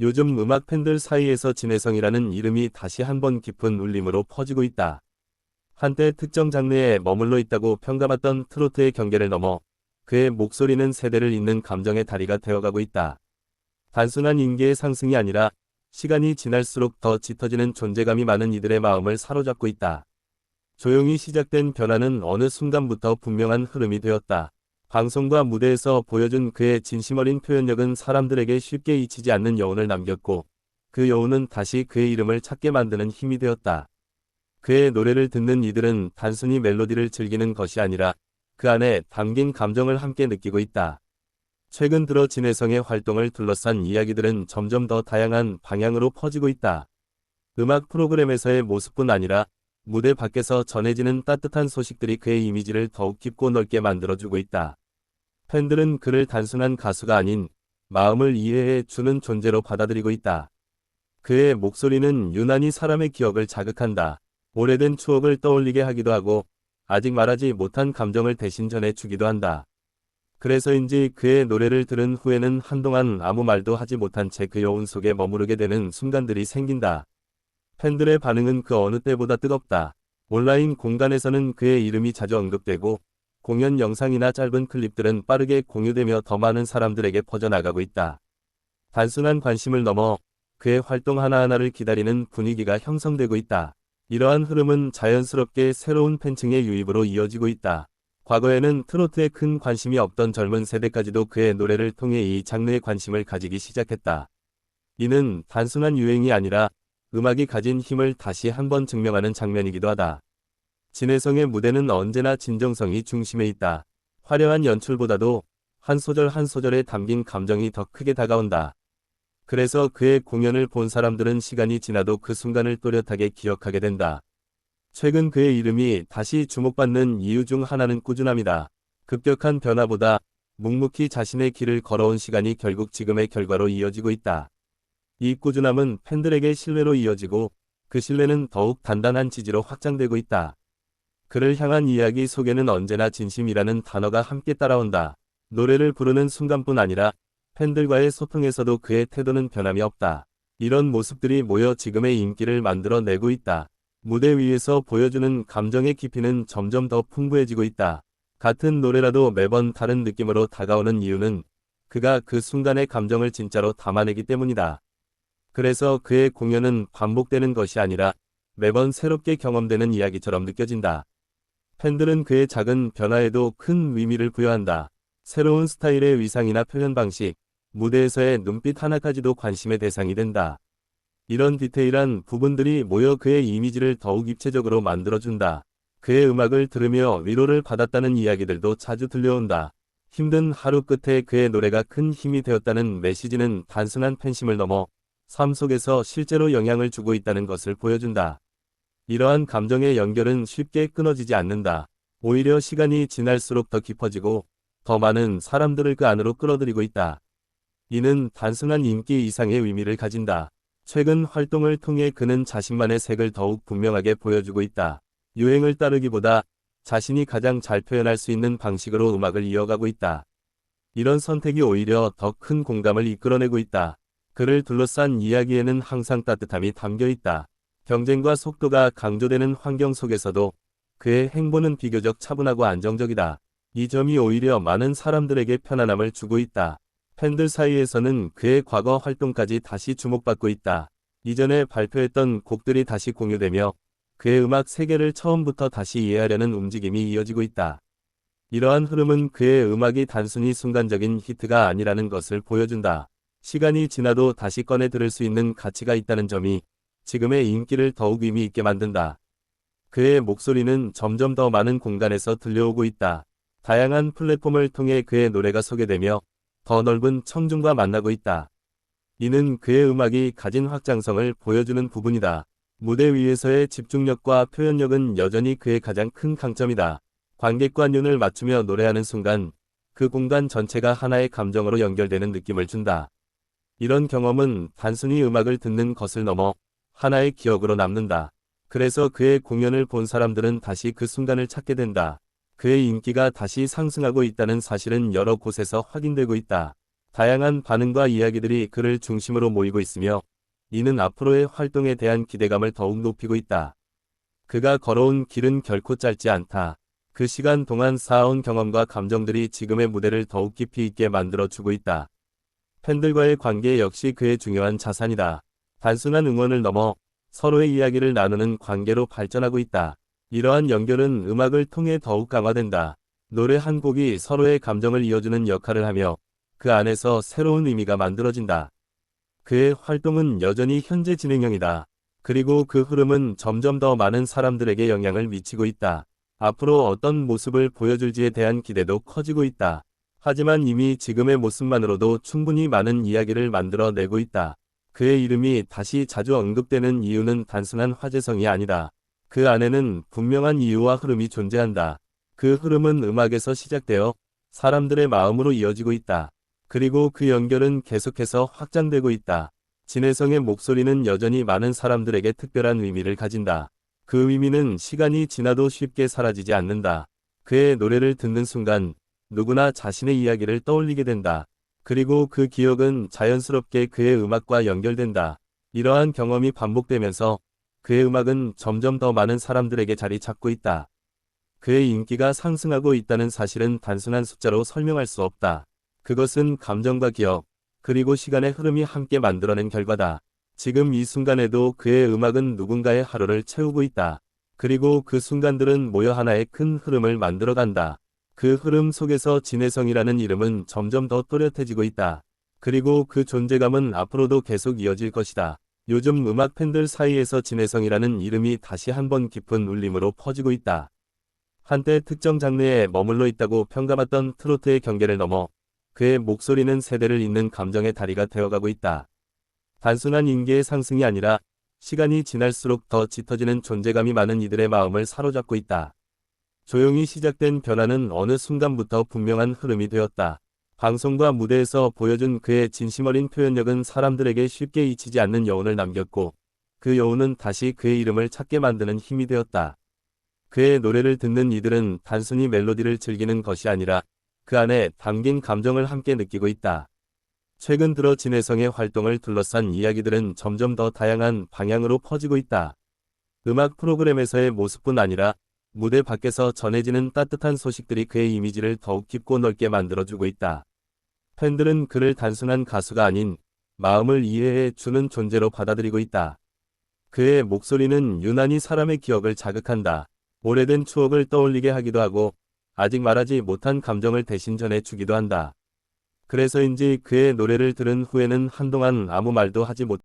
요즘 음악 팬들 사이에서 진혜성이라는 이름이 다시 한번 깊은 울림으로 퍼지고 있다. 한때 특정 장르에 머물러 있다고 평가받던 트로트의 경계를 넘어 그의 목소리는 세대를 잇는 감정의 다리가 되어가고 있다. 단순한 인기의 상승이 아니라 시간이 지날수록 더 짙어지는 존재감이 많은 이들의 마음을 사로잡고 있다. 조용히 시작된 변화는 어느 순간부터 분명한 흐름이 되었다. 방송과 무대에서 보여준 그의 진심 어린 표현력은 사람들에게 쉽게 잊히지 않는 여운을 남겼고, 그 여운은 다시 그의 이름을 찾게 만드는 힘이 되었다. 그의 노래를 듣는 이들은 단순히 멜로디를 즐기는 것이 아니라 그 안에 담긴 감정을 함께 느끼고 있다. 최근 들어 진혜성의 활동을 둘러싼 이야기들은 점점 더 다양한 방향으로 퍼지고 있다. 음악 프로그램에서의 모습뿐 아니라 무대 밖에서 전해지는 따뜻한 소식들이 그의 이미지를 더욱 깊고 넓게 만들어주고 있다. 팬들은 그를 단순한 가수가 아닌 마음을 이해해 주는 존재로 받아들이고 있다. 그의 목소리는 유난히 사람의 기억을 자극한다. 오래된 추억을 떠올리게 하기도 하고 아직 말하지 못한 감정을 대신 전해주기도 한다. 그래서인지 그의 노래를 들은 후에는 한동안 아무 말도 하지 못한 채 그 여운 속에 머무르게 되는 순간들이 생긴다. 팬들의 반응은 그 어느 때보다 뜨겁다. 온라인 공간에서는 그의 이름이 자주 언급되고 공연 영상이나 짧은 클립들은 빠르게 공유되며 더 많은 사람들에게 퍼져나가고 있다. 단순한 관심을 넘어 그의 활동 하나하나를 기다리는 분위기가 형성되고 있다. 이러한 흐름은 자연스럽게 새로운 팬층의 유입으로 이어지고 있다. 과거에는 트로트에 큰 관심이 없던 젊은 세대까지도 그의 노래를 통해 이 장르에 관심을 가지기 시작했다. 이는 단순한 유행이 아니라 음악이 가진 힘을 다시 한번 증명하는 장면이기도 하다. 진혜성의 무대는 언제나 진정성이 중심에 있다. 화려한 연출보다도 한 소절 한 소절에 담긴 감정이 더 크게 다가온다. 그래서 그의 공연을 본 사람들은 시간이 지나도 그 순간을 또렷하게 기억하게 된다. 최근 그의 이름이 다시 주목받는 이유 중 하나는 꾸준함이다. 급격한 변화보다 묵묵히 자신의 길을 걸어온 시간이 결국 지금의 결과로 이어지고 있다. 이 꾸준함은 팬들에게 신뢰로 이어지고 그 신뢰는 더욱 단단한 지지로 확장되고 있다. 그를 향한 이야기 속에는 언제나 진심이라는 단어가 함께 따라온다. 노래를 부르는 순간뿐 아니라 팬들과의 소통에서도 그의 태도는 변함이 없다. 이런 모습들이 모여 지금의 인기를 만들어내고 있다. 무대 위에서 보여주는 감정의 깊이는 점점 더 풍부해지고 있다. 같은 노래라도 매번 다른 느낌으로 다가오는 이유는 그가 그 순간의 감정을 진짜로 담아내기 때문이다. 그래서 그의 공연은 반복되는 것이 아니라 매번 새롭게 경험되는 이야기처럼 느껴진다. 팬들은 그의 작은 변화에도 큰 의미를 부여한다. 새로운 스타일의 위상이나 표현 방식, 무대에서의 눈빛 하나까지도 관심의 대상이 된다. 이런 디테일한 부분들이 모여 그의 이미지를 더욱 입체적으로 만들어준다. 그의 음악을 들으며 위로를 받았다는 이야기들도 자주 들려온다. 힘든 하루 끝에 그의 노래가 큰 힘이 되었다는 메시지는 단순한 팬심을 넘어 삶 속에서 실제로 영향을 주고 있다는 것을 보여준다. 이러한 감정의 연결은 쉽게 끊어지지 않는다. 오히려 시간이 지날수록 더 깊어지고 더 많은 사람들을 그 안으로 끌어들이고 있다. 이는 단순한 인기 이상의 의미를 가진다. 최근 활동을 통해 그는 자신만의 색을 더욱 분명하게 보여주고 있다. 유행을 따르기보다 자신이 가장 잘 표현할 수 있는 방식으로 음악을 이어가고 있다. 이런 선택이 오히려 더 큰 공감을 이끌어내고 있다. 그를 둘러싼 이야기에는 항상 따뜻함이 담겨 있다. 경쟁과 속도가 강조되는 환경 속에서도 그의 행보는 비교적 차분하고 안정적이다. 이 점이 오히려 많은 사람들에게 편안함을 주고 있다. 팬들 사이에서는 그의 과거 활동까지 다시 주목받고 있다. 이전에 발표했던 곡들이 다시 공유되며 그의 음악 세계를 처음부터 다시 이해하려는 움직임이 이어지고 있다. 이러한 흐름은 그의 음악이 단순히 순간적인 히트가 아니라는 것을 보여준다. 시간이 지나도 다시 꺼내 들을 수 있는 가치가 있다는 점이 지금의 인기를 더욱 의미 있게 만든다. 그의 목소리는 점점 더 많은 공간에서 들려오고 있다. 다양한 플랫폼을 통해 그의 노래가 소개되며 더 넓은 청중과 만나고 있다. 이는 그의 음악이 가진 확장성을 보여주는 부분이다. 무대 위에서의 집중력과 표현력은 여전히 그의 가장 큰 강점이다. 관객과 눈을 맞추며 노래하는 순간 그 공간 전체가 하나의 감정으로 연결되는 느낌을 준다. 이런 경험은 단순히 음악을 듣는 것을 넘어 하나의 기억으로 남는다. 그래서 그의 공연을 본 사람들은 다시 그 순간을 찾게 된다. 그의 인기가 다시 상승하고 있다는 사실은 여러 곳에서 확인되고 있다. 다양한 반응과 이야기들이 그를 중심으로 모이고 있으며 이는 앞으로의 활동에 대한 기대감을 더욱 높이고 있다. 그가 걸어온 길은 결코 짧지 않다. 그 시간 동안 쌓아온 경험과 감정들이 지금의 무대를 더욱 깊이 있게 만들어주고 있다. 팬들과의 관계 역시 그의 중요한 자산이다. 단순한 응원을 넘어 서로의 이야기를 나누는 관계로 발전하고 있다. 이러한 연결은 음악을 통해 더욱 강화된다. 노래 한 곡이 서로의 감정을 이어주는 역할을 하며 그 안에서 새로운 의미가 만들어진다. 그의 활동은 여전히 현재 진행형이다. 그리고 그 흐름은 점점 더 많은 사람들에게 영향을 미치고 있다. 앞으로 어떤 모습을 보여줄지에 대한 기대도 커지고 있다. 하지만 이미 지금의 모습만으로도 충분히 많은 이야기를 만들어내고 있다. 그의 이름이 다시 자주 언급되는 이유는 단순한 화제성이 아니다. 그 안에는 분명한 이유와 흐름이 존재한다. 그 흐름은 음악에서 시작되어 사람들의 마음으로 이어지고 있다. 그리고 그 연결은 계속해서 확장되고 있다. 진혜성의 목소리는 여전히 많은 사람들에게 특별한 의미를 가진다. 그 의미는 시간이 지나도 쉽게 사라지지 않는다. 그의 노래를 듣는 순간 누구나 자신의 이야기를 떠올리게 된다. 그리고 그 기억은 자연스럽게 그의 음악과 연결된다. 이러한 경험이 반복되면서 그의 음악은 점점 더 많은 사람들에게 자리 잡고 있다. 그의 인기가 상승하고 있다는 사실은 단순한 숫자로 설명할 수 없다. 그것은 감정과 기억, 그리고 시간의 흐름이 함께 만들어낸 결과다. 지금 이 순간에도 그의 음악은 누군가의 하루를 채우고 있다. 그리고 그 순간들은 모여 하나의 큰 흐름을 만들어간다. 그 흐름 속에서 진혜성이라는 이름은 점점 더 또렷해지고 있다. 그리고 그 존재감은 앞으로도 계속 이어질 것이다. 요즘 음악 팬들 사이에서 진혜성이라는 이름이 다시 한번 깊은 울림으로 퍼지고 있다. 한때 특정 장르에 머물러 있다고 평가받던 트로트의 경계를 넘어 그의 목소리는 세대를 잇는 감정의 다리가 되어가고 있다. 단순한 인기의 상승이 아니라 시간이 지날수록 더 짙어지는 존재감이 많은 이들의 마음을 사로잡고 있다. 조용히 시작된 변화는 어느 순간부터 분명한 흐름이 되었다. 방송과 무대에서 보여준 그의 진심 어린 표현력은 사람들에게 쉽게 잊히지 않는 여운을 남겼고 그 여운은 다시 그의 이름을 찾게 만드는 힘이 되었다. 그의 노래를 듣는 이들은 단순히 멜로디를 즐기는 것이 아니라 그 안에 담긴 감정을 함께 느끼고 있다. 최근 들어 진혜성의 활동을 둘러싼 이야기들은 점점 더 다양한 방향으로 퍼지고 있다. 음악 프로그램에서의 모습뿐 아니라 무대 밖에서 전해지는 따뜻한 소식들이 그의 이미지를 더욱 깊고 넓게 만들어주고 있다. 팬들은 그를 단순한 가수가 아닌 마음을 이해해 주는 존재로 받아들이고 있다. 그의 목소리는 유난히 사람의 기억을 자극한다. 오래된 추억을 떠올리게 하기도 하고 아직 말하지 못한 감정을 대신 전해주기도 한다. 그래서인지 그의 노래를 들은 후에는 한동안 아무 말도 하지 못